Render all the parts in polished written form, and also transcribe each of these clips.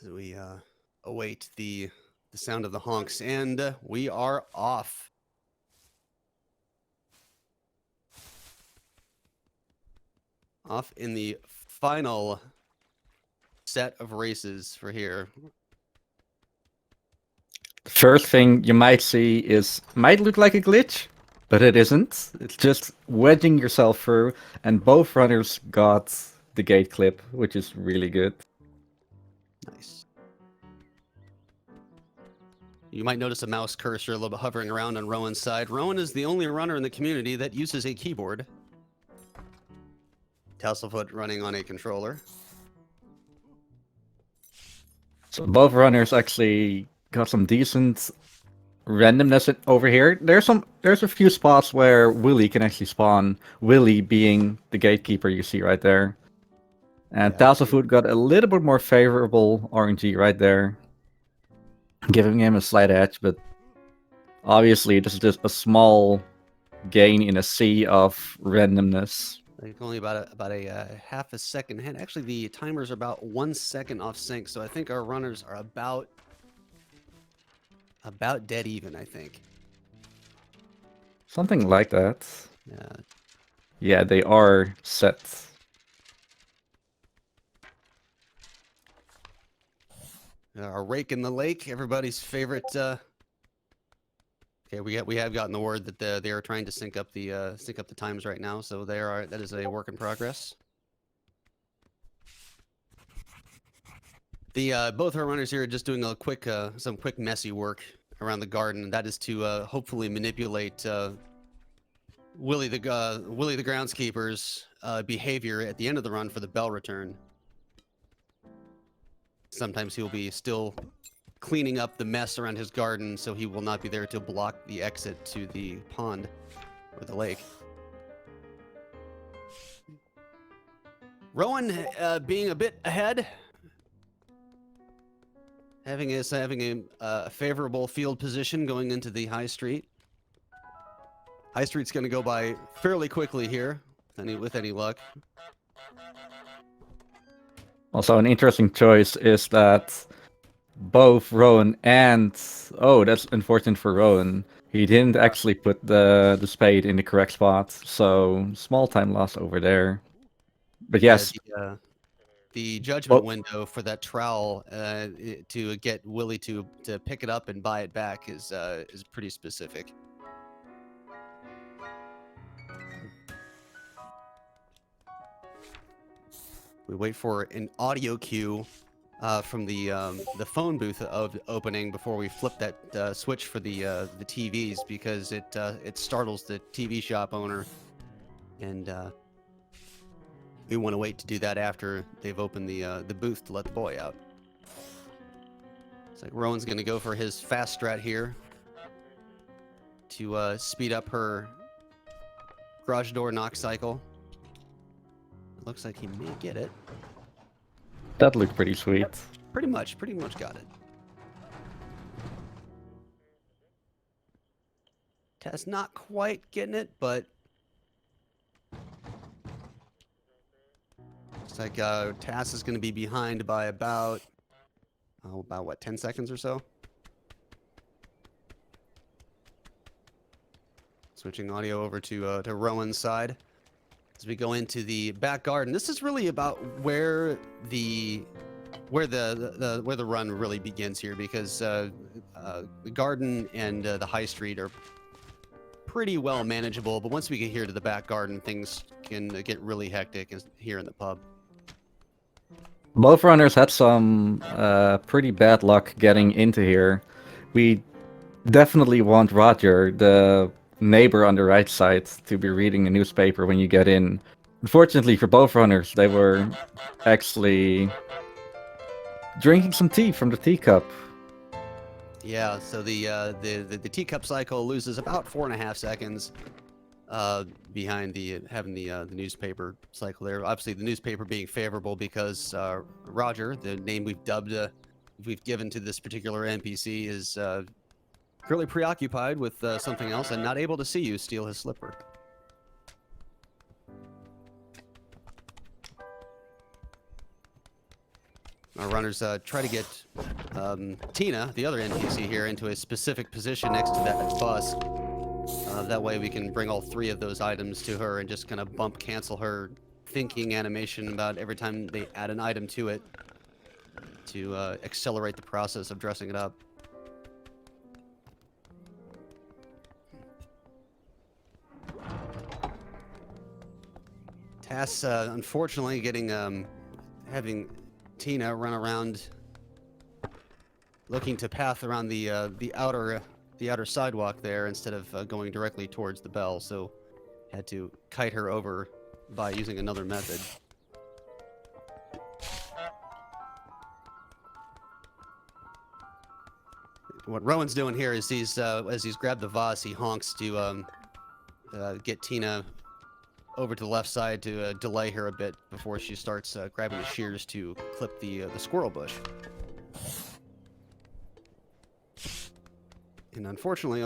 as we await the sound of the honks, and we are off. Off in the final set of races for here. First thing you might see might look like a glitch, but it isn't. It's just wedging yourself through, and both runners got the gate clip, which is really good. Nice. You might notice a mouse cursor a little bit hovering around on Rowan's side. Rowan is the only runner in the community that uses a keyboard. Tasselfoot running on a controller. So both runners actually got some decent randomness over here. There's a few spots where Willy can actually spawn. Willy being the gatekeeper you see right there. And Tasselfoot got a little bit more favorable RNG right there, giving him a slight edge, but obviously this is just a small gain in a sea of randomness. Like only about a half a second ahead. Actually, the timers are about 1 second off sync, so I think our runners are about dead even, I think. Something like that. Yeah. Yeah, they are set. Our rake in the lake, everybody's favorite. Okay, we have gotten the word that they are trying to sync up the times right now, so that is a work in progress. The both our runners here are just doing a quick some quick messy work around the garden. That is to hopefully manipulate Willy the groundskeeper's behavior at the end of the run for the bell return. Sometimes he'll be still cleaning up the mess around his garden, so he will not be there to block the exit to the pond or the lake. Rowan being a bit ahead, having a favorable field position going into the high street. High street's going to go by fairly quickly here, with any luck. Also, an interesting choice is that both Rowan and... Oh, that's unfortunate for Rowan. He didn't actually put the spade in the correct spot, so small time loss over there. But yes... the judgment window for that trowel to get Willy to pick it up and buy it back is pretty specific. We wait for an audio cue from the phone booth of opening before we flip that switch for the TVs, because it startles the TV shop owner, and we want to wait to do that after they've opened the booth to let the boy out. It's like Rowan's going to go for his fast strat here to speed up her garage door knock cycle. It looks like he may get it. That looked pretty sweet. Yep, pretty much got it. Tess not quite getting it, but looks like Tass is going to be behind by about what, 10 seconds or so. Switching audio over to Rowan's side as we go into the back garden. This is really about where the run really begins here, because the garden and the high street are pretty well manageable, but once we get here to the back garden, things can get really hectic here in the pub. Both runners had some pretty bad luck getting into here. We definitely want Roger, the neighbor on the right side, to be reading the newspaper when you get in. Unfortunately for both runners, they were actually drinking some tea from the teacup. Yeah, so the teacup cycle loses about 4.5 seconds behind having the newspaper cycle there. Obviously, the newspaper being favorable because Roger, the name we've given to this particular NPC, is currently preoccupied with something else and not able to see you steal his slipper. our runners try to get Tina, the other NPC here, into a specific position next to that bus. That way we can bring all 3 of those items to her and just kind of bump cancel her thinking animation about every time they add an item to it to accelerate the process of dressing it up. Tass, unfortunately, having Tina run around, looking to path around the outer sidewalk there instead of going directly towards the bell. So, had to kite her over by using another method. What Rowan's doing here is as he's grabbed the vase, he honks to get Tina over to the left side to delay her a bit before she starts grabbing the shears to clip the squirrel bush. And unfortunately,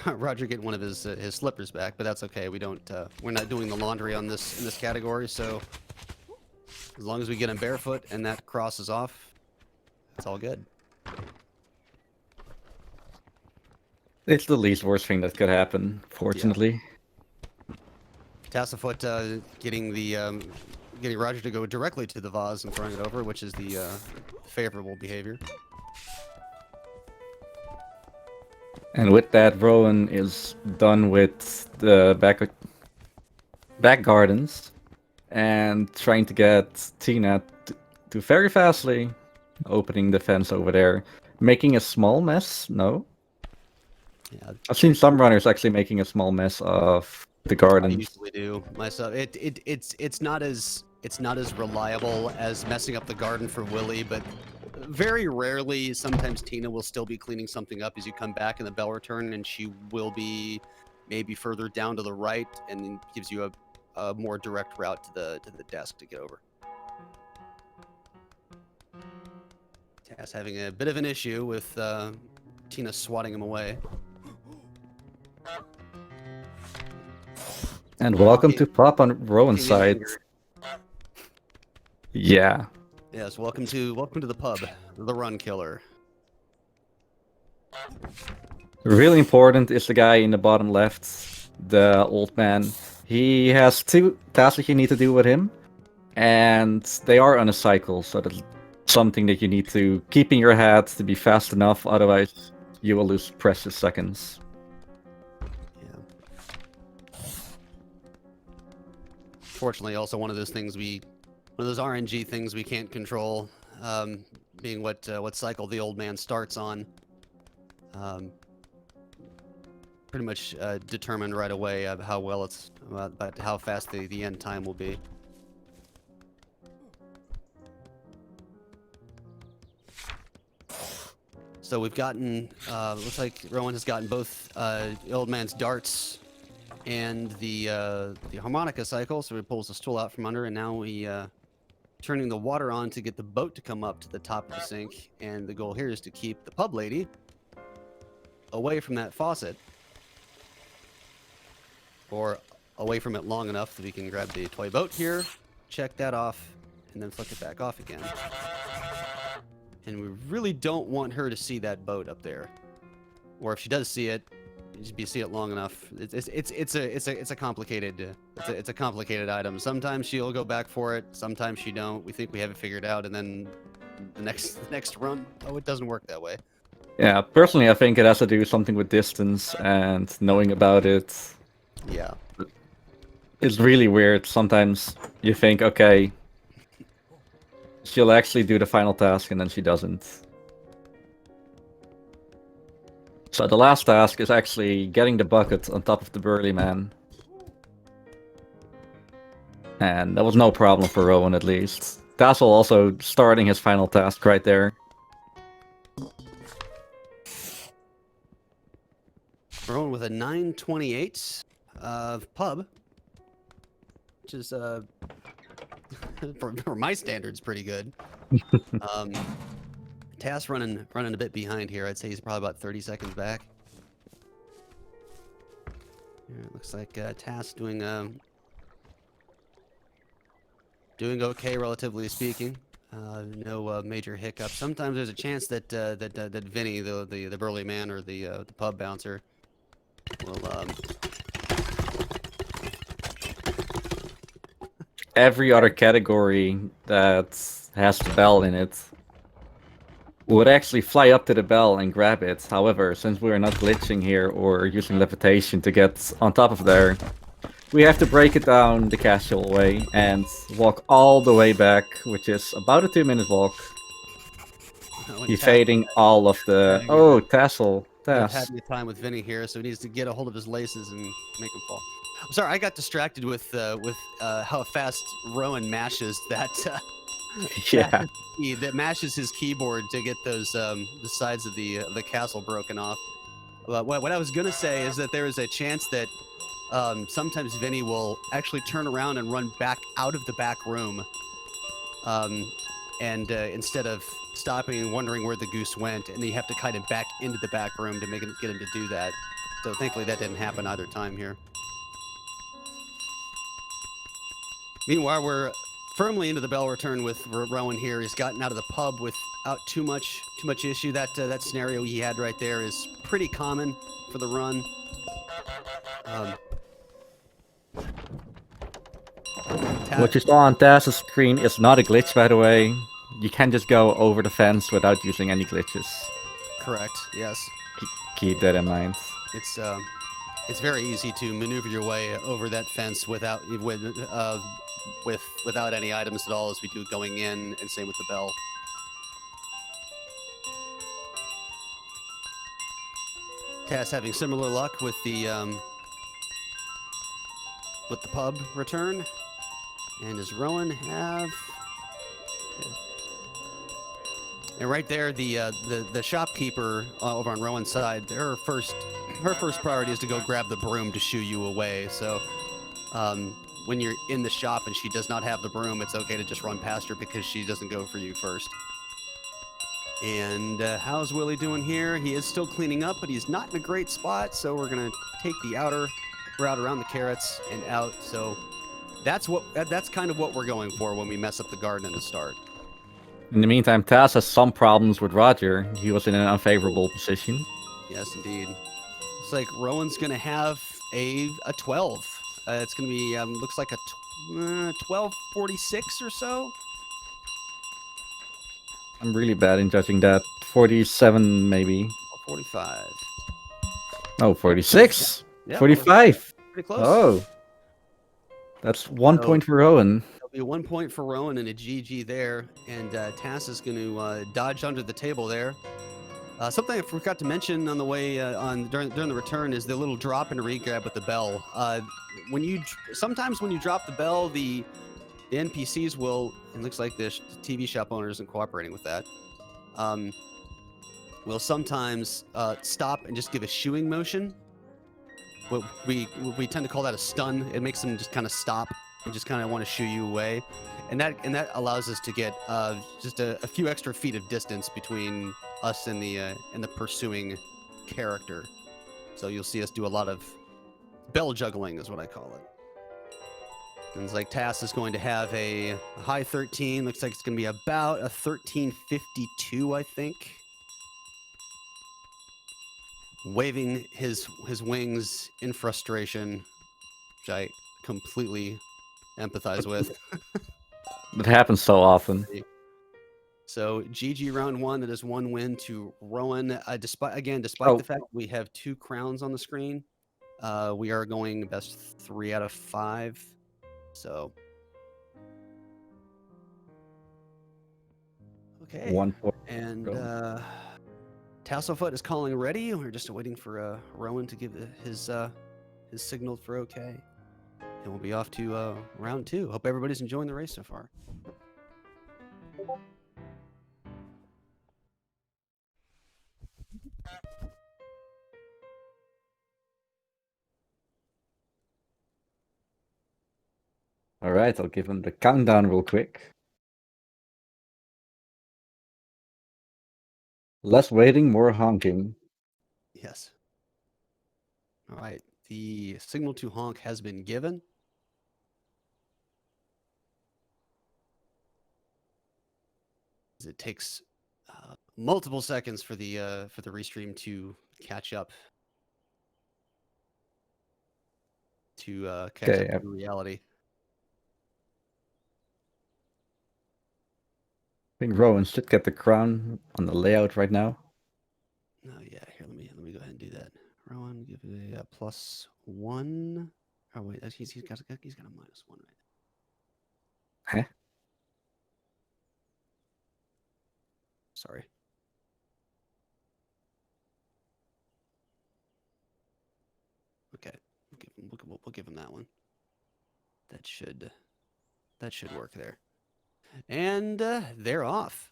Roger getting one of his slippers back, but that's okay. We're not doing the laundry on in this category, so as long as we get him barefoot and that crosses off, it's all good. It's the least worst thing that could happen, fortunately. Yeah. Tasselfoot getting Roger to go directly to the vase and throwing it over, which is the favorable behavior. And with that, Rowan is done with the back gardens and trying to get Tina to very fastly opening the fence over there, making a small mess. No, Yeah, I've seen some runners actually making a small mess of the I gardens. usually do myself. It's not as reliable as messing up the garden for Willie, but very rarely. Sometimes Tina will still be cleaning something up as you come back in the bell return, and she will be maybe further down to the right, and then gives you a more direct route to the desk to get over. Taz having a bit of an issue with Tina swatting him away. And welcome to Pop on Rowan's side. Yeah. Yes, welcome to the pub, the Run Killer. Really important is the guy in the bottom left, the old man. He has 2 tasks that you need to do with him, and they are on a cycle, so that's something that you need to keep in your head to be fast enough, otherwise you will lose precious seconds. Yeah. Fortunately, also one of those RNG things we can't control, being what cycle the old man starts on. Pretty much determined right away of how well about how fast the end time will be. So we've gotten, looks like Rowan has gotten both the old man's darts and the harmonica cycle. So he pulls the stool out from under, and now we turning the water on to get the boat to come up to the top of the sink. And the goal here is to keep the pub lady away from that faucet, or away from it long enough that we can grab the toy boat here, check that off, and then flick it back off again. And we really don't want her to see that boat up there, or if she does see it, just see it long enough. It's a complicated item. Sometimes she'll go back for it, sometimes she don't. We think we have it figured out, and then the next run, oh, it doesn't work that way. Yeah, personally I think it has to do something with distance and knowing about it. Yeah. It's really weird. Sometimes you think, okay, she'll actually do the final task, and then she doesn't. So the last task is actually getting the bucket on top of the burly man. And that was no problem for Rowan, at least. Tassel also starting his final task right there. Rowan with a 928 pub, which is for my standards pretty good. Tass running a bit behind here. I'd say he's probably about 30 seconds back. Here, it looks like Tass doing okay, relatively speaking. No major hiccups. Sometimes there's a chance that that Vinny, the burly man or the pub bouncer, will Every other category that has the bell in it would actually fly up to the bell and grab it. However, since we are not glitching here or using levitation to get on top of there, we have to break it down the casual way and walk all the way back, which is about a 2-minute walk, evading all of the... Oh, Tassel. having a time with Vinny here, so he needs to get a hold of his laces and make him fall. I'm sorry, I got distracted with how fast Rowan mashes that. Yeah. That mashes his keyboard to get those the sides of the castle broken off. But what I was gonna say is that there is a chance that sometimes Vinny will actually turn around and run back out of the back room, and instead of stopping and wondering where the goose went, and then you have to kite him back into the back room to get him to do that. So thankfully that didn't happen either time here. Meanwhile, we're firmly into the bell return with Rowan here. He's gotten out of the pub without too much issue. That scenario he had right there is pretty common for the run. What you saw on Taz's screen is not a glitch, by the way. You can just go over the fence without using any glitches. Correct. Yes. Keep that in mind. It's very easy to maneuver your way over that fence without any items at all, as we do going in, and same with the bell. Taz having similar luck with the pub return, and does Rowan have? And right there, the shopkeeper over on Rowan's side, her first priority is to go grab the broom to shoo you away. So when you're in the shop and she does not have the broom, it's okay to just run past her because she doesn't go for you first. And how's Willie doing here? He is still cleaning up, but he's not in a great spot. So we're gonna take the outer route around the carrots and out. So that's kind of what we're going for when we mess up the garden in the start. In the meantime, Taz has some problems with Roger. He was in an unfavorable position. Yes, indeed. Looks like Rowan's going to have a 12. It's going to be, looks like a 12:46 or so. I'm really bad in judging that. 47, maybe. 45. Oh, 46. Yeah, 45. Pretty close. Oh. That's 1 point for Rowan. There'll be 1 point for Rowan and a GG there. And Tass is going to dodge under the table there. Something I forgot to mention on the way during the return is the little drop and regrab with the bell. Sometimes when you drop the bell, the NPCs will. It looks like the TV shop owner isn't cooperating with that. Will sometimes stop and just give a shooing motion. What we tend to call that a stun. It makes them just kind of stop and just kind of want to shoo you away, and that allows us to get just a few extra feet of distance between us and the pursuing character. So you'll see us do a lot of bell juggling, is what I call it. And it's like Tass is going to have a high 13. Looks like it's going to be about a 13:52, I think. Waving his wings in frustration, which I completely empathize with. It happens so often. So GG round 1. That is 1 win to Rowan. Despite the fact we have 2 crowns on the screen, we are going best 3 out of 5. So okay. 1 point. And Tasselfoot is calling ready. We're just waiting for Rowan to give his signal for okay. And we'll be off to round 2. Hope everybody's enjoying the race so far. All right, I'll give him the countdown real quick. Less waiting, more honking. Yes. All right. The signal to honk has been given. 3, 2, 1, 0. Honk. It takes multiple seconds for the restream to catch up to reality. I think Rowan should get the crown on the layout right now. Oh yeah, here let me go ahead and do that. Rowan, give it a +1. Oh wait, he's got a -1 right now. Huh? Sorry. Okay, we'll give him that one. That should work there. And they're off.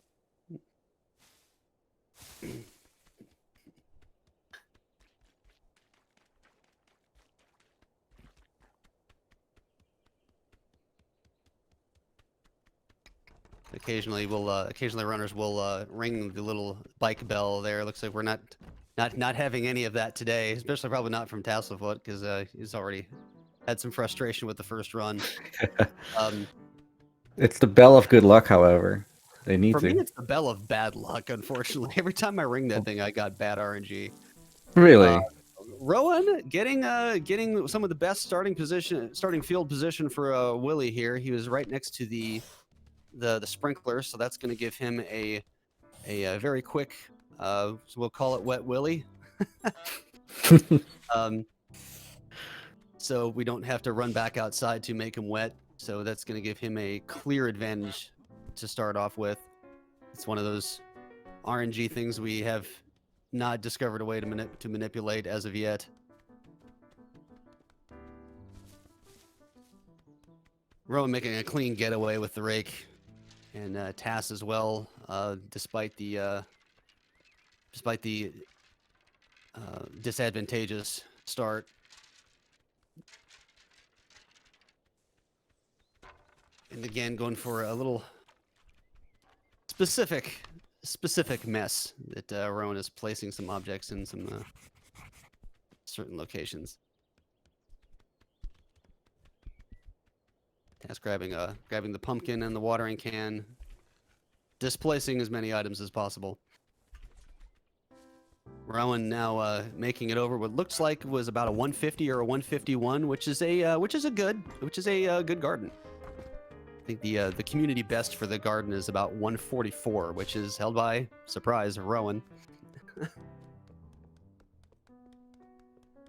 Occasionally runners will ring the little bike bell there. Looks like we're not having any of that today, especially probably not from Tasselfoot, because he's already had some frustration with the first run. It's the bell of good luck, however. They need For to. me, it's the bell of bad luck, unfortunately. Every time I ring that thing, I got bad RNG. Really? Rowan getting some of the best starting field position for Willie here. He was right next to the sprinkler, so that's going to give him a very quick, so we'll call it Wet Willie. So we don't have to run back outside to make him wet. So that's going to give him a clear advantage to start off with. It's one of those RNG things we have not discovered a way to manipulate as of yet. Rowan making a clean getaway with the rake, and Tass as well, despite the disadvantageous start. And again, going for a little specific mess that Rowan is placing some objects in some certain locations. Tass grabbing the pumpkin and the watering can, displacing as many items as possible. Rowan now making it over what looks like was about a 150 or a 151, which is a good garden. I think the community best for the garden is about 144, which is held by, surprise, Rowan.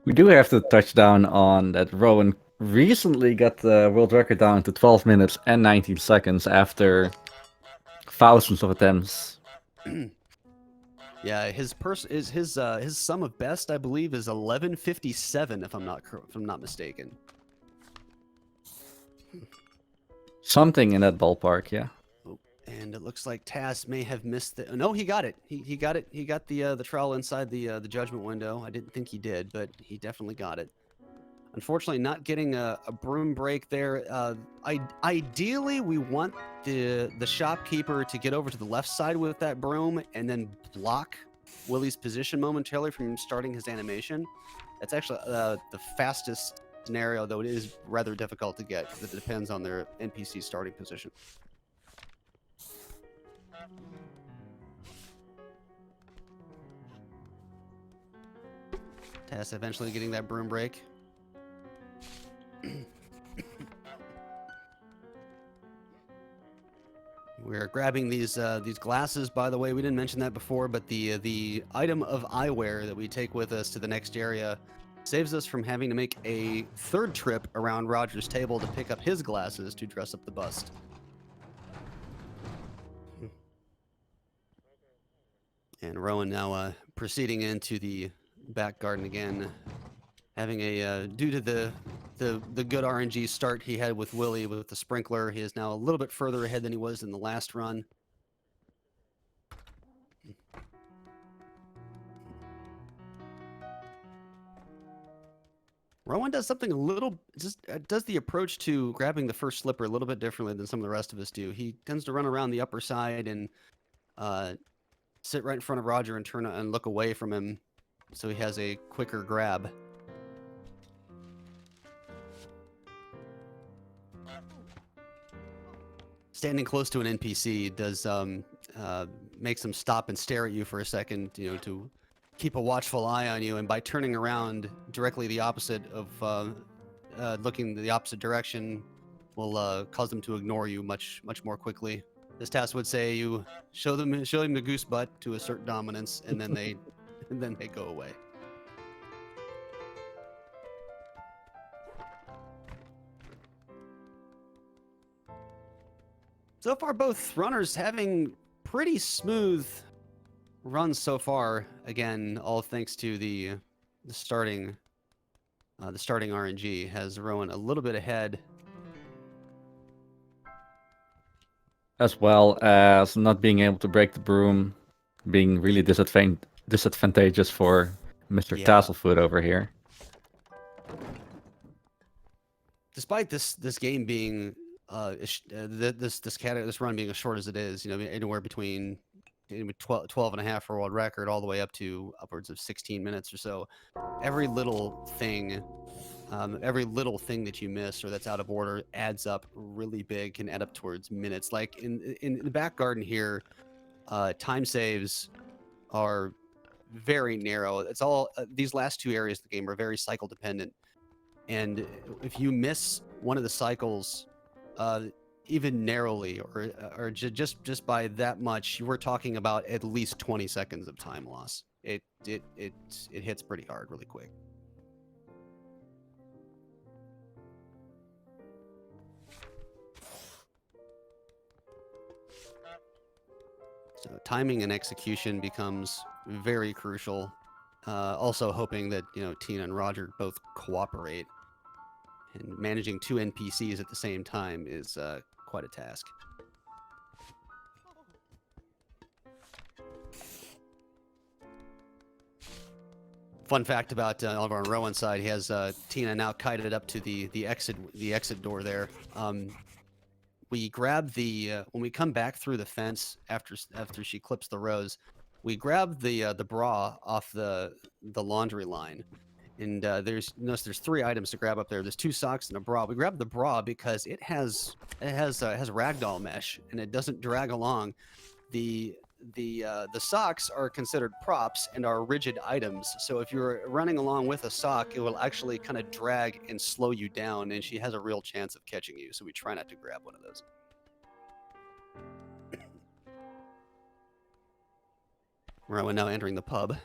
We do have to touch down on that Rowan recently got the world record down to 12 minutes and 19 seconds after thousands of attempts. Yeah, his sum of best, I believe, is 1157, if I'm not mistaken. Something in that ballpark, yeah. Oh, and it looks like Tass may have missed the. No, he got it. He got it. He got the trowel inside the judgment window. I didn't think he did, but he definitely got it. Unfortunately, not getting a broom break there. Ideally, we want the shopkeeper to get over to the left side with that broom and then block Willie's position momentarily from starting his animation. That's actually the fastest scenario, though it is rather difficult to get because it depends on their NPC starting position. Tass eventually getting that broom break. We're grabbing these glasses, by the way. We didn't mention that before, but the item of eyewear that we take with us to the next area saves us from having to make a third trip around Roger's table to pick up his glasses to dress up the bust. And Rowan now proceeding into the back garden again, having a due to the good RNG start he had with Willie with the sprinkler, he is now a little bit further ahead than he was in the last run. Rowan does something a little, does the approach to grabbing the first slipper a little bit differently than some of the rest of us do. He tends to run around the upper side and sit right in front of Roger and turn and look away from him, so he has a quicker grab. Standing close to an NPC does makes them stop and stare at you for a second, you know, to keep a watchful eye on you. And by turning around directly the opposite of looking the opposite direction, will cause them to ignore you much more quickly. This task would say you show them the goose butt to assert dominance, and then they go away. So far, both runners having pretty smooth runs so far. Again, all thanks to the starting RNG has Rowan a little bit ahead. As well as not being able to break the broom, being really disadvantageous for Mr. Yeah. Tasselfoot over here. Despite this game being this run being as short as it is, you know, anywhere between 12 and a half for world record all the way up to upwards of 16 minutes or so, every little thing that you miss or that's out of order adds up really big, can add up towards minutes. Like in the back garden here, time saves are very narrow. It's all these last two areas of the game are very cycle dependent, and if you miss one of the cycles even narrowly or just by that much, you were talking about at least 20 seconds of time loss. It hits pretty hard really quick. So timing and execution becomes very crucial. Also hoping that, you know, Tina and Roger both cooperate, and managing two NPCs at the same time is quite a task. Fun fact about Oliver on Rowan's side, he has Tina now kited up to the exit door there. We grab the when we come back through the fence after she clips the rose, we grab the bra off the laundry line, and there's three items to grab up there. There's two socks and a bra. We grab the bra because it has ragdoll mesh and it doesn't drag along. The socks are considered props and are rigid items. So if you're running along with a sock, it will actually kind of drag and slow you down, and she has a real chance of catching you. So we try not to grab one of those. Rowan now entering the pub.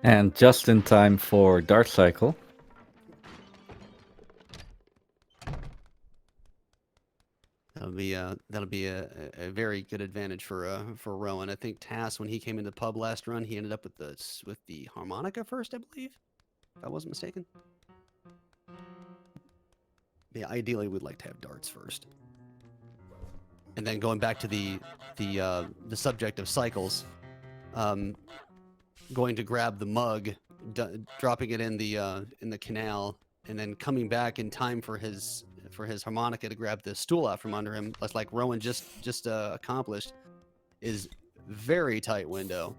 And just in time for Dart Cycle. That'll be a very good advantage for Rowan. I think Tass, when he came into the pub last run, he ended up with the harmonica first, I believe, if I wasn't mistaken. Yeah, ideally we'd like to have darts first. And then going back to the subject of cycles, going to grab the mug, dropping it in the canal, and then coming back in time for his harmonica to grab the stool out from under him, like Rowan just accomplished, is very tight window.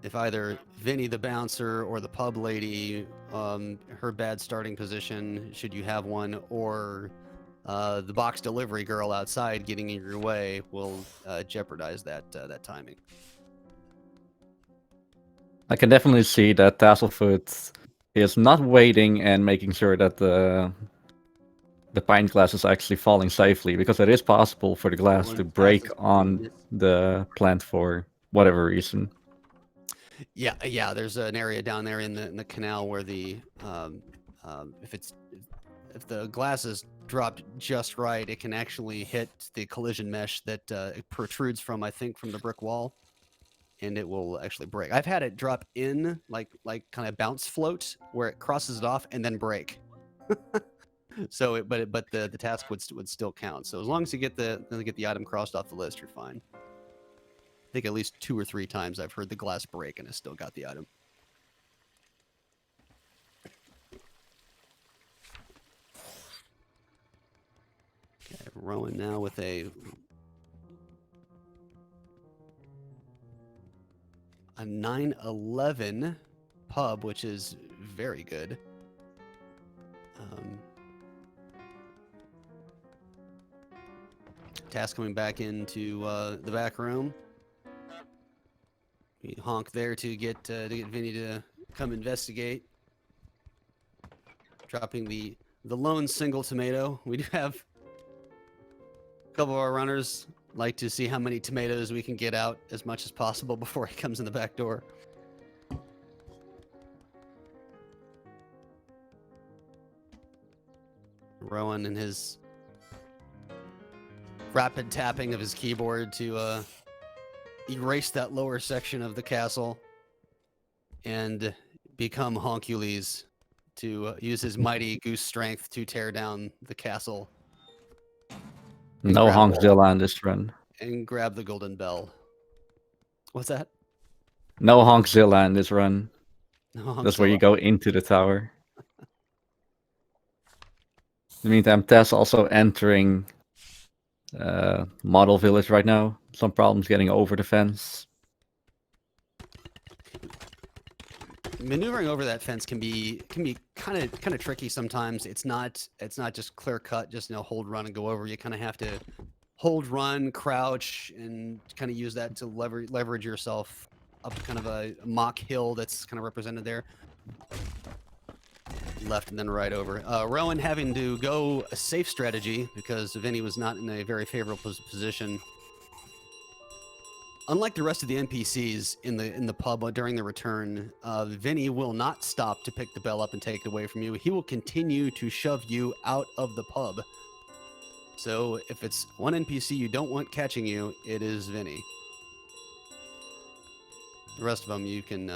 If either Vinny the bouncer or the pub lady, her bad starting position, should you have one, or the box delivery girl outside getting in your way, will jeopardize that timing. I can definitely see that Tasselfoot is not waiting and making sure that the pint glass is actually falling safely, because it is possible for the glass to break on the plant for whatever reason. Yeah. There's an area down there in the canal where the if the glass is dropped just right, it can actually hit the collision mesh that it protrudes from, I think, from the brick wall, and it will actually break. I've had it drop in like kind of bounce float where it crosses it off and then break. So but the task would still count. So as long as you get the item crossed off the list, you're fine. I think at least 2 or 3 times I've heard the glass break and I still got the item. Okay, Rowan now with a 911 pub, which is very good. Tass coming back into the back room. We honk there to get Vinny to come investigate. Dropping the lone single tomato. We do have a couple of our runners like to see how many tomatoes we can get out as much as possible before he comes in the back door. Rowan and his rapid tapping of his keyboard to erase that lower section of the castle and become Honkules to use his mighty goose strength to tear down the castle. No Honkzilla on this run. And grab the golden bell. What's that? No Honkzilla in this run. No That's where you Honkzilla. go into the tower. In the meantime, Tess also entering Model Village right now. Some problems getting over the fence. Maneuvering over that fence can be kind of tricky sometimes. It's not just clear cut, just hold, run, and go over. You kind of have to hold, run, crouch, and kind of use that to leverage yourself up kind of a mock hill that's kind of represented there. Left and then right over. Rowan having to go a safe strategy because Vinny was not in a very favorable position. Unlike the rest of the NPCs in the pub during the return, Vinny will not stop to pick the bell up and take it away from you. He will continue to shove you out of the pub. So if it's one NPC you don't want catching you, it is Vinny. The rest of them you can,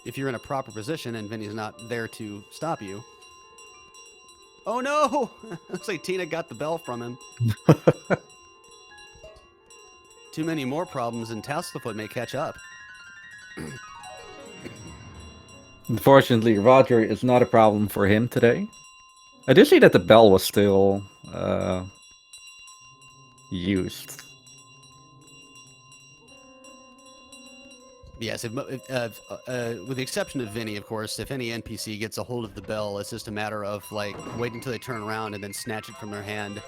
if you're in a proper position and Vinny's not there to stop you. Oh no! Looks like Tina got the bell from him. Too many more problems and Tasselfoot may catch up. Unfortunately, Roger is not a problem for him today. I did see that the bell was still used. Yes, with the exception of Vinny, of course, if any NPC gets a hold of the bell, it's just a matter of like wait until they turn around and then snatch it from their hand.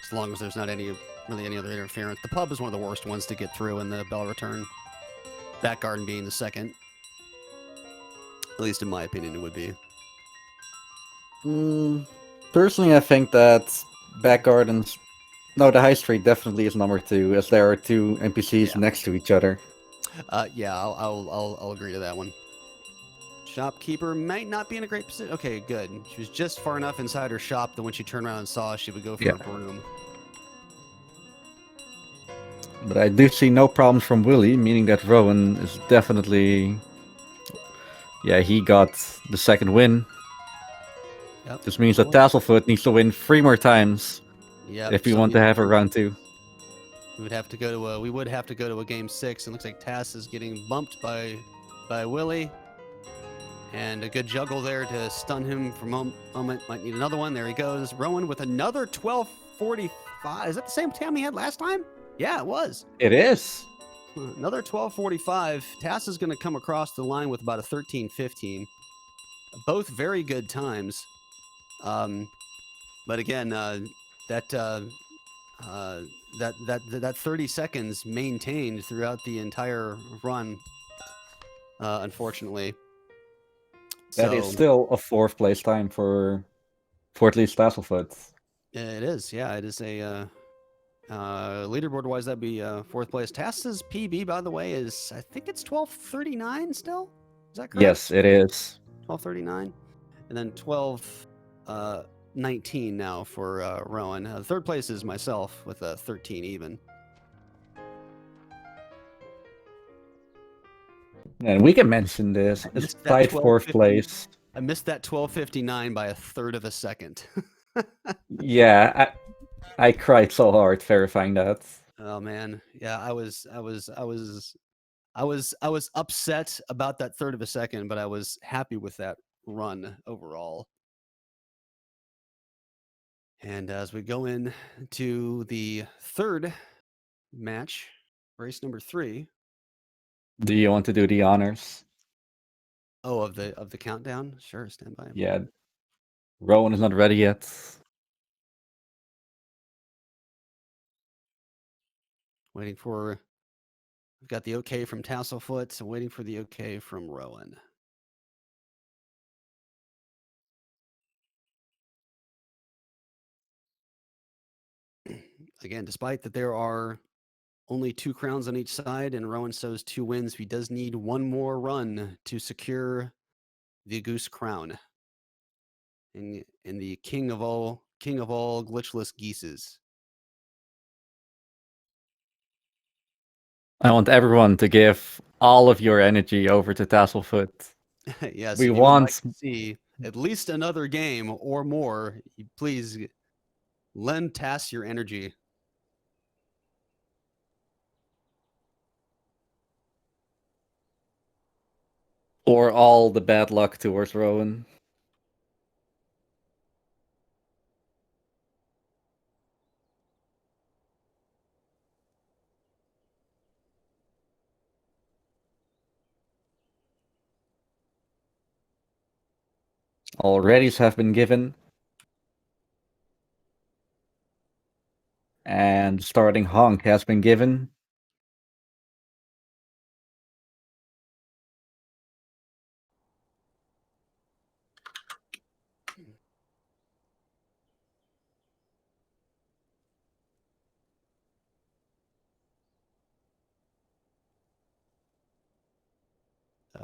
As long as there's not really any other interference. The pub is one of the worst ones to get through in the bell return. Back garden being the second. At least in my opinion, it would be. Personally, I think that back gardens... No, the high street definitely is number 2, as there are 2 NPCs next to each other. Yeah, I'll agree to that one. Shopkeeper might not be in a great position. Okay, good. She was just far enough inside her shop that when she turned around and saw, she would go for a broom. But I do see no problems from Willy, meaning that Rowan is definitely... Yeah, he got the second win. Yep. This means that Tasselfoot needs to win 3 more times if we want to have a round 2. We would have to go to a game 6. It looks like Tass is getting bumped by Willy. And a good juggle there to stun him for a moment. Might need another one. There he goes. Rowan with another 1245. Is that the same time he had last time? Yeah, it was. It is. Another 1245. Tass is going to come across the line with about a 1315. Both very good times. But again, that 30 seconds maintained throughout the entire run, unfortunately. That is still a 4th place time for at least Tasselfoot. It is, yeah. It is a leaderboard-wise, that'd be 4th place. Tass's PB, by the way, is I think it's 1239 still. Is that correct? Yes, it is. 1239, and then 1219 now for Rowan. 3rd place is myself with 13 even. And we can mention this. It's tied 4th place. I missed that 1259 by 1/3 of a second. Yeah, I cried so hard verifying that. Oh man, yeah, I was upset about that 1/3 of a second, but I was happy with that run overall. And as we go in to the 3rd match, race number 3. Do you want to do the honors? Oh, of the countdown? Sure, stand by. Yeah. Rowan is not ready yet. Waiting for. We've got the okay from Tasselfoot, so waiting for the okay from Rowan. Again, despite that there are only 2 crowns on each side and Rowan shows 2 wins, he does need one more run to secure the Goose crown. In the king of all glitchless geeses. I want everyone to give all of your energy over to Tasselfoot. Yes, We if you would like want to see at least another game or more, please lend Tass your energy. or all the bad luck towards Rowan. All readies have been given. And starting honk has been given.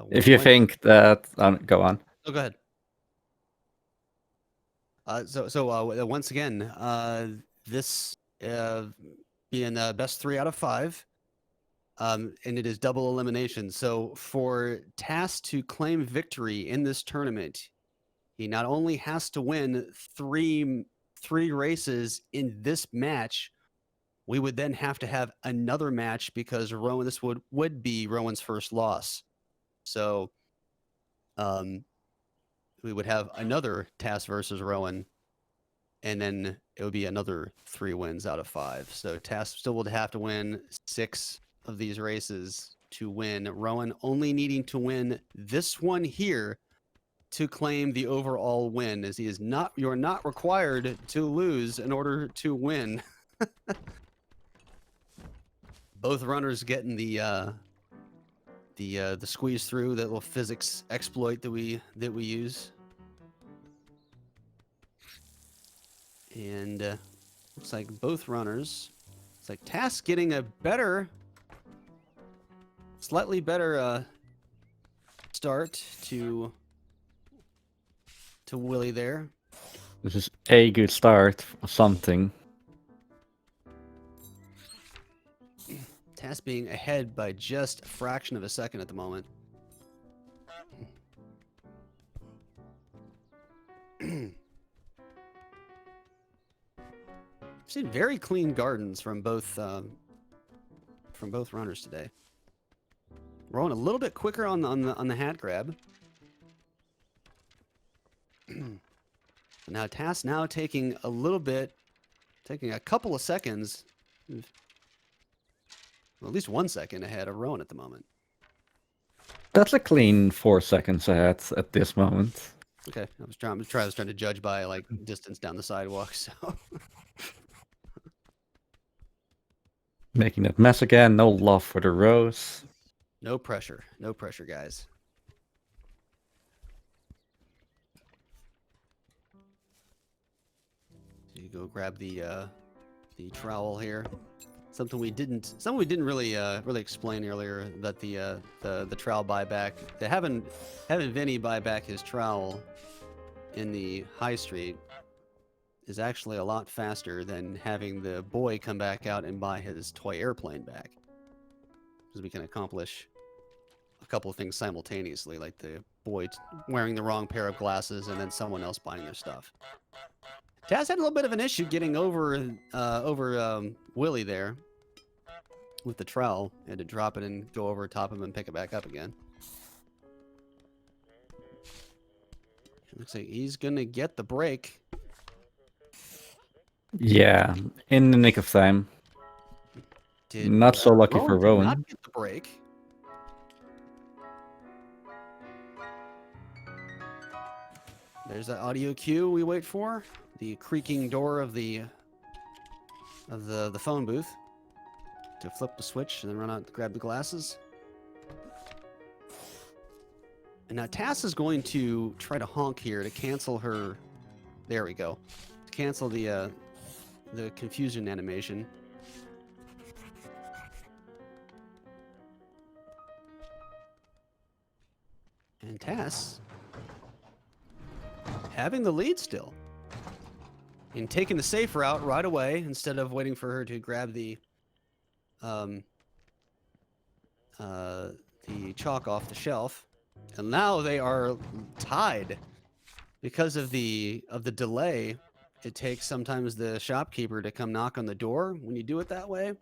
If you think that, go on. Oh, go ahead. So once again, this being best 3 out of 5, and it is double elimination. So for Tass to claim victory in this tournament, he not only has to win three races in this match, we would then have to have another match because Rowan, this would be Rowan's first loss. So we would have another Tass versus Rowan, and then it would be another 3 wins out of 5. So Tass still would have to win 6 of these races to win. Rowan only needing to win this one here to claim the overall win, as you're not required to lose in order to win. Both runners getting the squeeze through, that little physics exploit that we use. And looks like both runners. It's like Tass getting a slightly better start to Willie there. This is a good start for something. Tass being ahead by just a fraction of a second at the moment. I've seen very clean gardens from both runners today. Rowan a little bit quicker on the hat grab. Now Tass taking a couple of seconds, well, at least 1 second ahead of Rowan at the moment. That's a clean 4 seconds ahead at this moment. Okay, I was trying to judge by like distance down the sidewalk. So making that mess again. No love for the rose. no pressure, guys. So you go grab the trowel here. Something we didn't really explain earlier, that the trowel buyback, having Vinny buy back his trowel in the high street is actually a lot faster than having the boy come back out and buy his toy airplane back, because we can accomplish a couple of things simultaneously, like the boy wearing the wrong pair of glasses and then someone else buying their stuff. Taz had a little bit of an issue getting over Willie there with the trowel. Had to drop it and go over top of him and pick it back up again. It looks like he's gonna get the break. Yeah, in the nick of time. Not so lucky for Rowan. Did not get the break. There's that audio cue we wait for. The creaking door of the phone booth. to flip the switch and then run out to grab the glasses. And now Tass is going to try to honk here to cancel her. There we go. To cancel the confusion animation. And Tass having the lead still. And taking the safe route right away instead of waiting for her to grab the chalk off the shelf. And now they are tied because of the delay. It takes sometimes the shopkeeper to come knock on the door when you do it that way.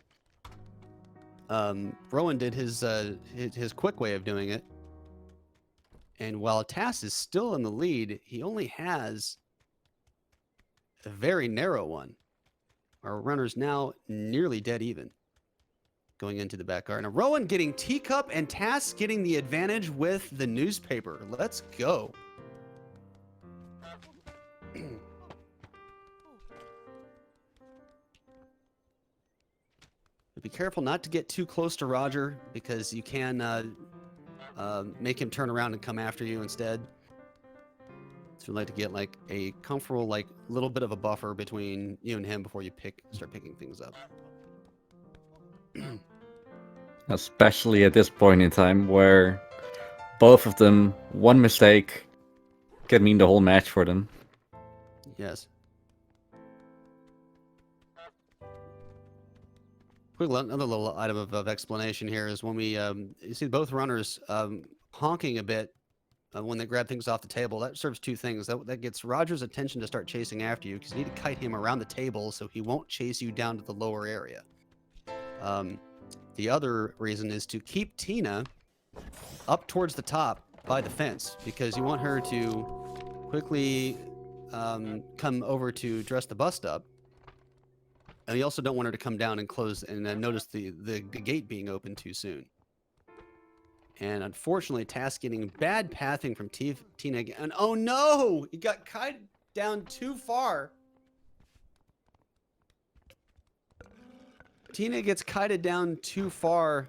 Rowan did his quick way of doing it. And while Tass is still in the lead, he only has a very narrow one. Our runner's now nearly dead even going into the back garden. Now, Rowan getting teacup and Tass getting the advantage with the newspaper. Let's go. Be careful not to get too close to Roger because you can make him turn around and come after you instead. So we'd like to get like a comfortable, like little bit of a buffer between you and him before you start picking things up. Especially at this point in time where both of them, one mistake can mean the whole match for them. Yes. Another little item of explanation here is when we you see both runners honking a bit when they grab things off the table. That serves two things. That gets Roger's attention to start chasing after you because you need to kite him around the table so he won't chase you down to the lower area. The other reason is to keep Tina up towards the top by the fence because you want her to quickly come over to dress the bust up. And you also don't want her to come down and close and notice the gate being open too soon. And unfortunately, Tass getting bad pathing from Tina again. And oh no! He got kited down too far. Tina gets kited down too far.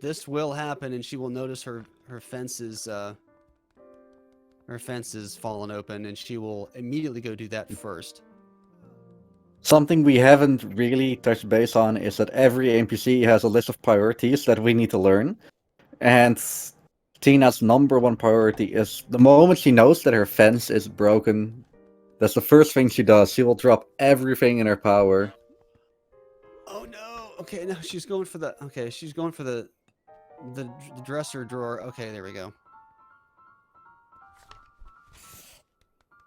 This will happen, and she will notice her fence is fallen open, and she will immediately go do that first. Something we haven't really touched base on is that every NPC has a list of priorities that we need to learn. And Tina's number one priority is the moment she knows that her fence is broken, that's the first thing she does. She will drop everything in her power. Oh no! Okay, no, she's going for the the dresser drawer. Okay, there we go.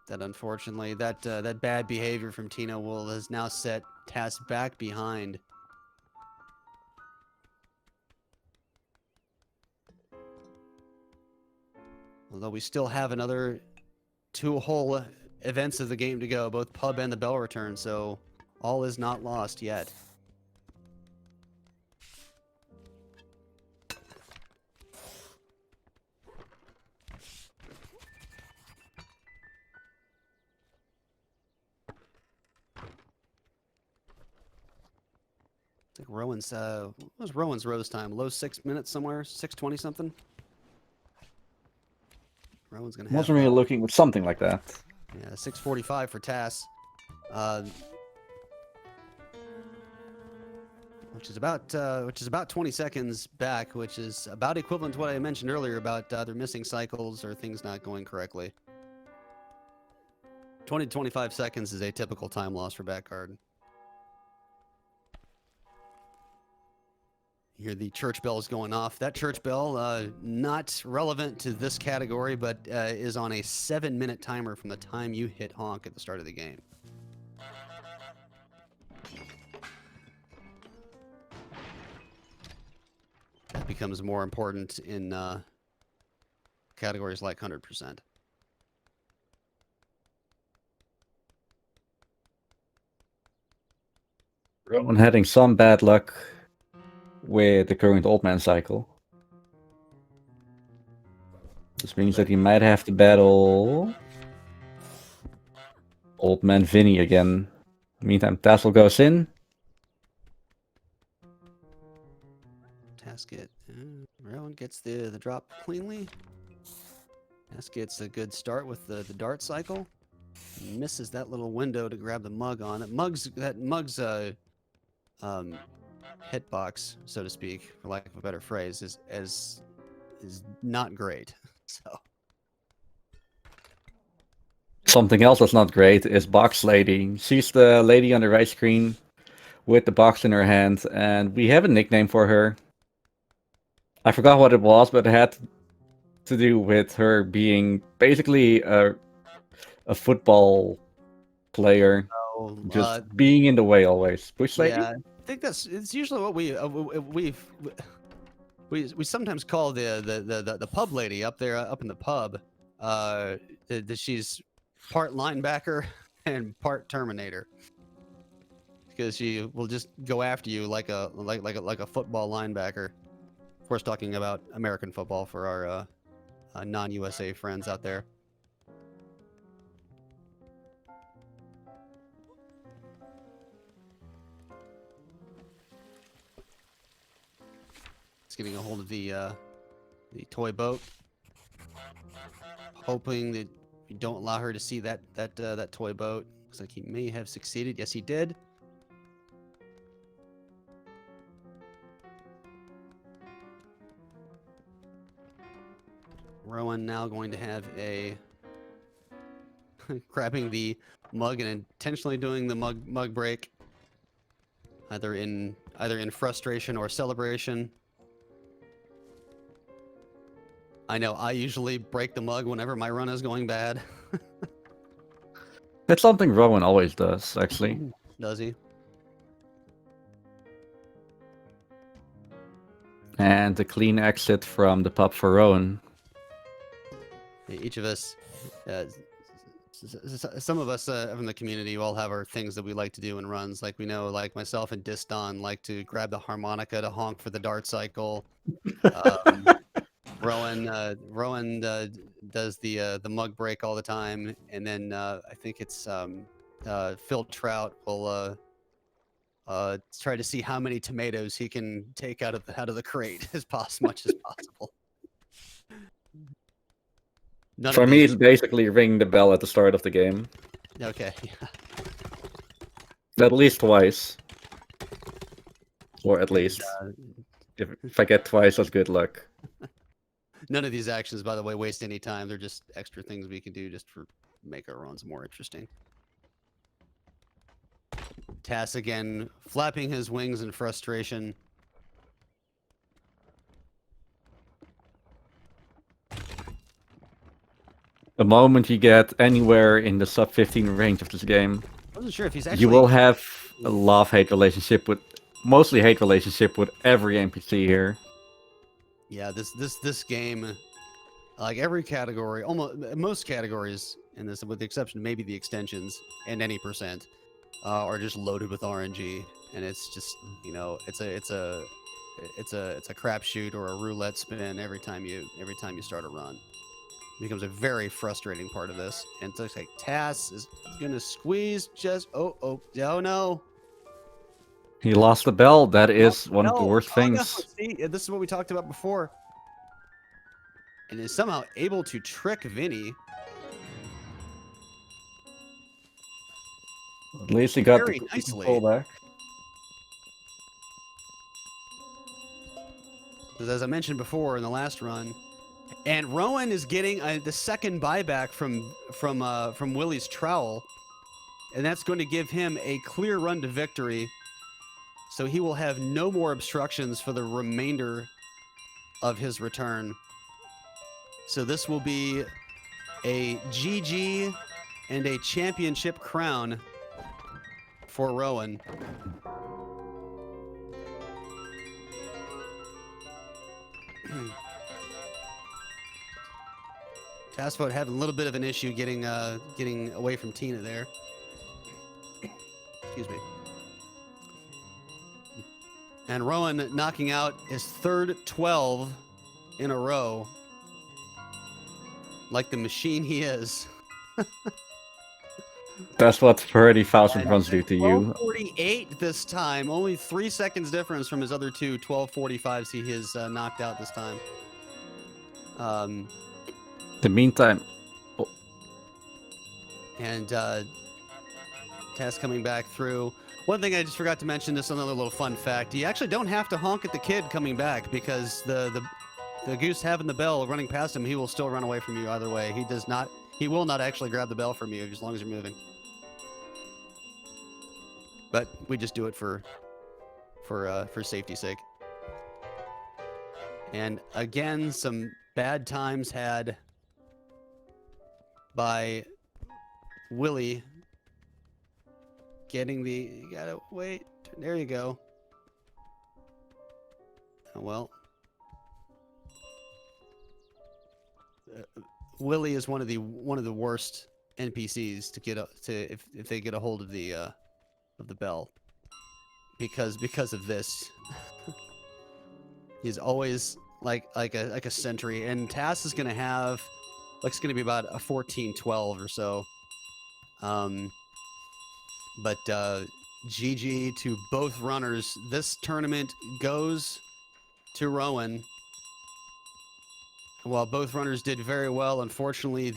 That unfortunately, that bad behavior from Tina has now set Tass back behind. Although we still have another 2 whole events of the game to go, both pub and the bell return, so all is not lost yet. Like Rowan's, what was Rowan's rose time? Low 6 minutes somewhere? 6:20 something? Rowan's gonna have... Wasn't really looking with something like that. Yeah, 6:45 for Tass. Which is about 20 seconds back, which is about equivalent to what I mentioned earlier about either missing cycles or things not going correctly. 20 to 25 seconds is a typical time loss for back guard. You hear the church bells going off. That church bell, not relevant to this category, but is on a 7-minute timer from the time you hit honk at the start of the game. That becomes more important in categories like 100%. Rowan having some bad luck with the current old man cycle. This means that he might have to battle old man Vinny again. Meantime, Tassel goes in. Basket. Rowan gets the drop cleanly. Basket gets a good start with the dart cycle. Misses that little window to grab the mug on it. Mug's hitbox, so to speak, for lack of a better phrase, is not great. So Something else that's not great is Box Lady. She's the lady on the right screen with the box in her hand, and we have a nickname for her. I forgot what it was, but it had to do with her being basically a football player, oh, just being in the way always. Bush Lady? yeah, I think it's usually what we sometimes call the pub lady up there up in the pub. That she's part linebacker and part Terminator, because she will just go after you like a football linebacker. Of course, talking about American football for our non-USA friends out there. It's getting a hold of the toy boat, hoping that you don't allow her to see that toy boat. Looks like he may have succeeded. Yes, he did. Rowan now going to have a grabbing the mug and intentionally doing the mug break, either in frustration or celebration. I know I usually break the mug whenever my run is going bad. That's something Rowan always does, actually. Does he? And a clean exit from the pub for Rowan. Each of us, some of us from the community all have our things that we like to do in runs. Like we know, like myself and Diston like to grab the harmonica to honk for the dart cycle. Rowan does the mug break all the time, and then I think it's Phil Trout will try to see how many tomatoes he can take out of the crate as much as possible. For me, it's basically ring the bell at the start of the game. Okay. Yeah. At least twice. Or at least. If I get twice, that's good luck. None of these actions, by the way, waste any time. They're just extra things we can do just for make our runs more interesting. Tass again, flapping his wings in frustration. The moment you get anywhere in the sub 15 range of this game, I wasn't sure if he's actually... you will have a love-hate relationship with, mostly hate relationship with every NPC here. Yeah, this game, like every category, almost most categories in this, with the exception of maybe the extensions and any percent, are just loaded with RNG, and it's just, you know, it's a crapshoot or a roulette spin every time you start a run. It becomes a very frustrating part of this, and it looks like Tass is gonna squeeze just oh no. He lost the bell. That is one of the worst things. No. See, this is what we talked about before. And is somehow able to trick Vinny. At least he got very the nicely. control back. Because as I mentioned before in the last run, and Rowan is getting the second buyback from Willie's trowel, and that's going to give him a clear run to victory. So he will have no more obstructions for the remainder of his return. So this will be a GG and a championship crown for Rowan. Tasselfoot having a little bit of an issue getting away from Tina there. Excuse me. And Rowan knocking out his third 12 in a row. Like the machine he is. That's what 30,000 And runs do to you. 12:48 this time. Only 3 seconds difference from his other two 12:45s he has knocked out this time. The meantime, And Tess coming back through. One thing I just forgot to mention, this another little fun fact. You actually don't have to honk at the kid coming back because the Goose having the bell running past him, he will still run away from you either way. He will not actually grab the bell from you as long as you're moving. But we just do it for safety's sake. And again, some bad times had by Willie getting the. You gotta wait. There you go. Oh, well, Willie is one of the worst NPCs to get if they get a hold of the bell, because of this. He's always like a sentry, and Tass is gonna have it's gonna be about a 14-12 or so. But GG to both runners. This tournament goes to Rowan. While both runners did very well, unfortunately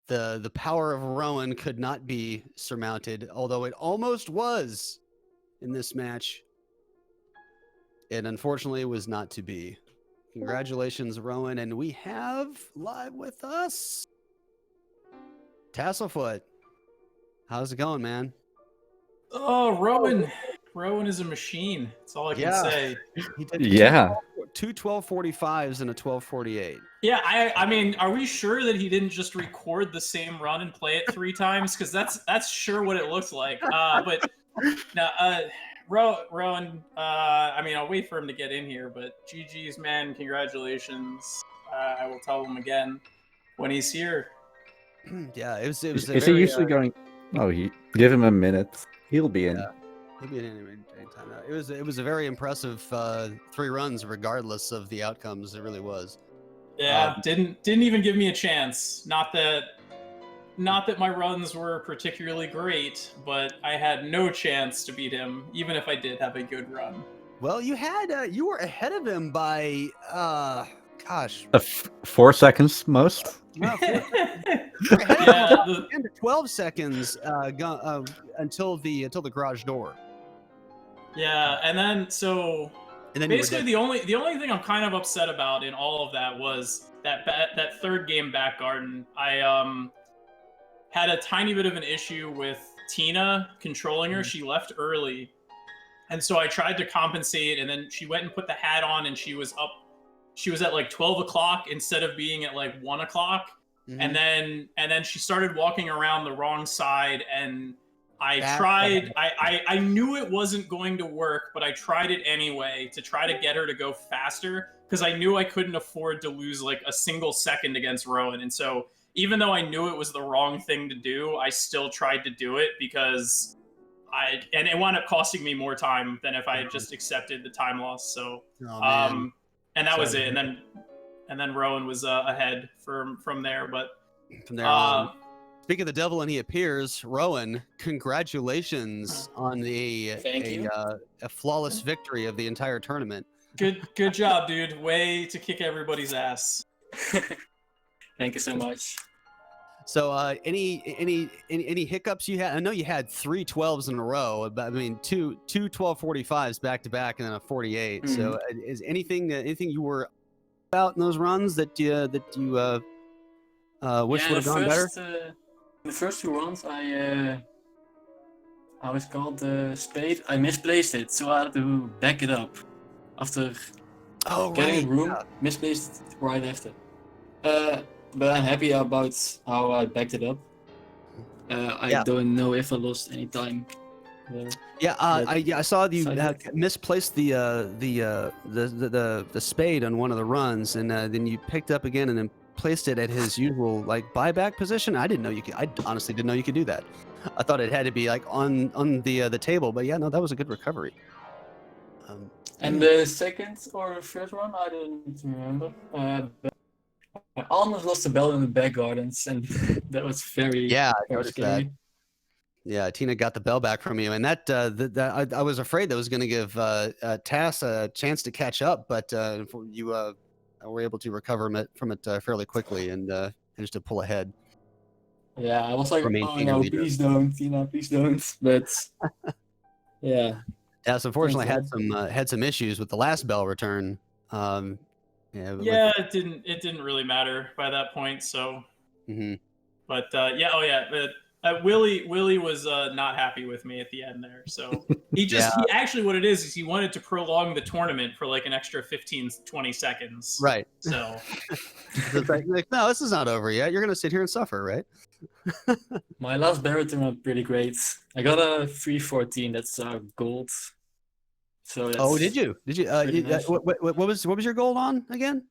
the power of Rowan could not be surmounted, although it almost was in this match. It unfortunately was not to be. Congratulations, Rowan, and we have live with us Tasselfoot. How's it going, man? Oh, Rowan is a machine. That's all I can say. He did two 12:45s and a 12:48. Yeah, I mean, are we sure that he didn't just record the same run and play it 3 times? Because that's sure what it looks like. But no, Rowan. I mean, I'll wait for him to get in here. But GG's, man, congratulations. I will tell him again when he's here. Yeah, it was. Is he usually going? Oh, give him a minute. He'll be in. Yeah, he'll be in any time now. It was a very impressive 3 runs, regardless of the outcomes. It really was. Yeah, didn't even give me a chance. Not that my runs were particularly great, but I had no chance to beat him, even if I did have a good run. Well, you were ahead of him by gosh, 4 seconds most. No, 4 seconds. 10 to 12 seconds until the garage door. Yeah, and then basically the only thing I'm kind of upset about in all of that was that third game back garden. I had a tiny bit of an issue with Tina controlling her. She left early, and so I tried to compensate, and then she went and put the hat on, and she was at like 12 o'clock instead of being at like 1 o'clock. Mm-hmm. And then she started walking around the wrong side, and I knew it wasn't going to work, but I tried it anyway to try to get her to go faster, because I knew I couldn't afford to lose like a single second against Rowan. And so even though I knew it was the wrong thing to do, I still tried to do it because and it wound up costing me more time than if I had just accepted the time loss. So and that was it. And then Rowan was ahead from there. But from there on. Speaking of the devil and he appears, Rowan, congratulations on a flawless victory of the entire tournament. Good job, dude. Way to kick everybody's ass. Thank you so much. So any hiccups you had? I know you had 3 12s in a row, but I mean two 12:45s back to back and then a 48. Mm-hmm. So is anything you were about in those runs that you wish would have gone better? The first 2 runs, I was called the spade. I misplaced it, so I had to back it up after getting room. Yeah. Misplaced it right after. But I'm happy about how I backed it up. I don't know if I lost any time. I saw you misplaced the spade on one of the runs, and then you picked up again and then placed it at his usual like buyback position. I honestly didn't know you could do that. I thought it had to be like on the table, but yeah, no, that was a good recovery. And the second or first run, I don't remember. But I almost lost the bell in the back gardens, and that was very scary. Yeah, Tina got the bell back from you, and I was afraid that was going to give Tass a chance to catch up, but you were able to recover from it fairly quickly and managed to pull ahead. Yeah, I was like, Remain oh Tina no, leader. please don't, Tina, please don't. But yeah. Tass unfortunately had some issues with the last bell return. It didn't really matter by that point. So, but Willie was not happy with me at the end there. So he actually what it is he wanted to prolong the tournament for like an extra 15-20 seconds. Right. So it's like, no, this is not over yet. You're gonna sit here and suffer, right? My last bell return was pretty great. I got a 314. That's gold. So that's did you? nice. What was your gold on again?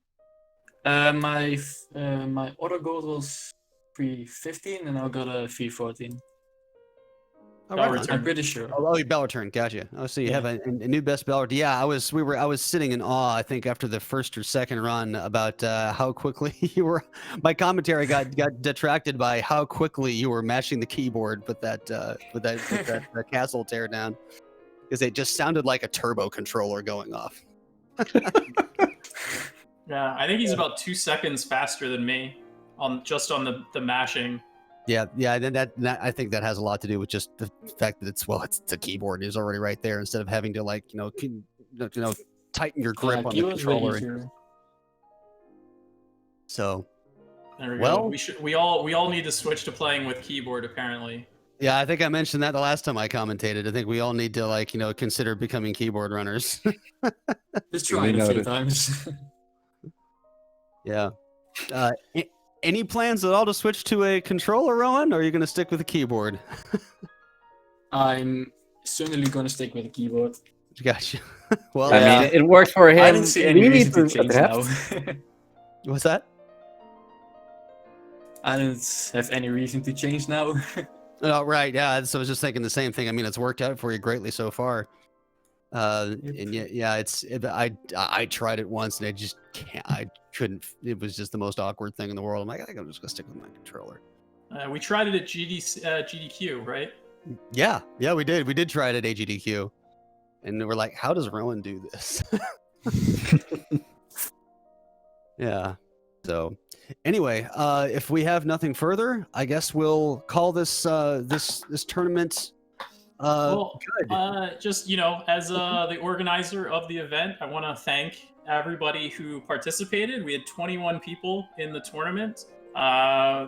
My other gold was 315, and I got a 314. Oh, right. I'm pretty sure. Your bell return, gotcha. Oh, so you have a new best bell return. Yeah, I was sitting in awe. I think after the first or second run about how quickly you were. My commentary got detracted by how quickly you were mashing the keyboard with that castle teardown, because it just sounded like a turbo controller going off. Yeah, I think he's about 2 seconds faster than me on the mashing. Yeah. Then I think that has a lot to do with just the fact that it's the keyboard is already right there instead of having to tighten your grip on the controller. So, there we go. We all need to switch to playing with keyboard apparently. Yeah, I think I mentioned that the last time I commentated. I think we all need to consider becoming keyboard runners. Just try it a few times. Yeah. Any plans at all to switch to a controller, Rowan, or are you going to stick with the keyboard? I'm certainly going to stick with the keyboard. Gotcha. Well, I mean, it worked for him. I didn't see any reason to change now. What's that? I don't have any reason to change now. Oh, right. Yeah. So I was just thinking the same thing. I mean, it's worked out for you greatly so far. And yeah, I tried it once and I couldn't. It was just the most awkward thing in the world. I'm like, I think I'm just gonna stick with my controller. We tried it at GDQ, right? Yeah, we did. We did try it at AGDQ, and we're like, how does Rowan do this? Yeah. So, anyway, if we have nothing further, I guess we'll call this this tournament. Good. Just as the organizer of the event, I want to thank everybody who participated. We had 21 people in the tournament.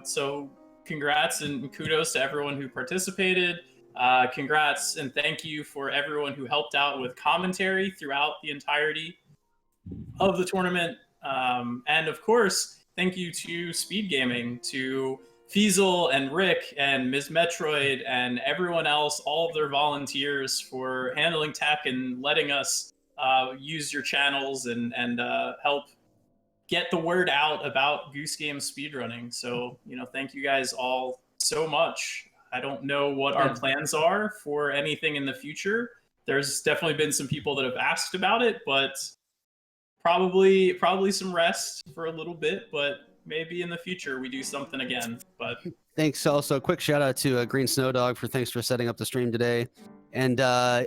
So congrats and kudos to everyone who participated. Congrats and thank you for everyone who helped out with commentary throughout the entirety of the tournament. And of course, thank you to SpeedGaming, to Fiesel and Rick and Ms. Metroid and everyone else, all of their volunteers for handling tech and letting us use your channels and help get the word out about Goose Game speedrunning. So, thank you guys all so much. I don't know what our plans are for anything in the future. There's definitely been some people that have asked about it, but probably some rest for a little bit, but maybe in the future we do something again. But thanks. Also, quick shout out to Green Snow Dog thanks for setting up the stream today. And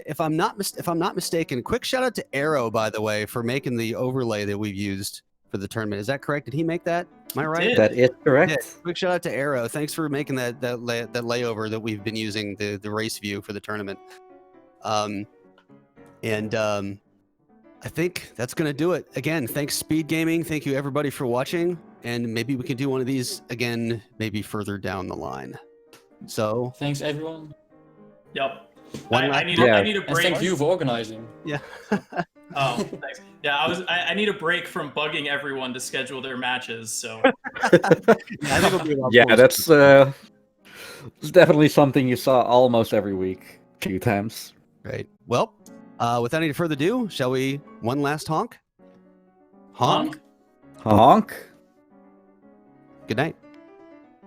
if I'm not mistaken, quick shout out to Arrow, by the way, for making the overlay that we've used for the tournament. Is that correct? Did he make that? Am I right? That is correct. Yeah. Quick shout out to Arrow. Thanks for making that layover that we've been using the race view for the tournament. I think that's going to do it. Again, thanks SpeedGaming. Thank you everybody for watching. And maybe we can do one of these again, maybe further down the line. So thanks everyone. Yep. I need a break. And thank you for organizing. Yeah. Oh, thanks. Yeah, I need a break from bugging everyone to schedule their matches. So that's definitely something you saw almost every week, 2 times. Right. Well, without any further ado, shall we one last honk? Honk. Honk. Good night.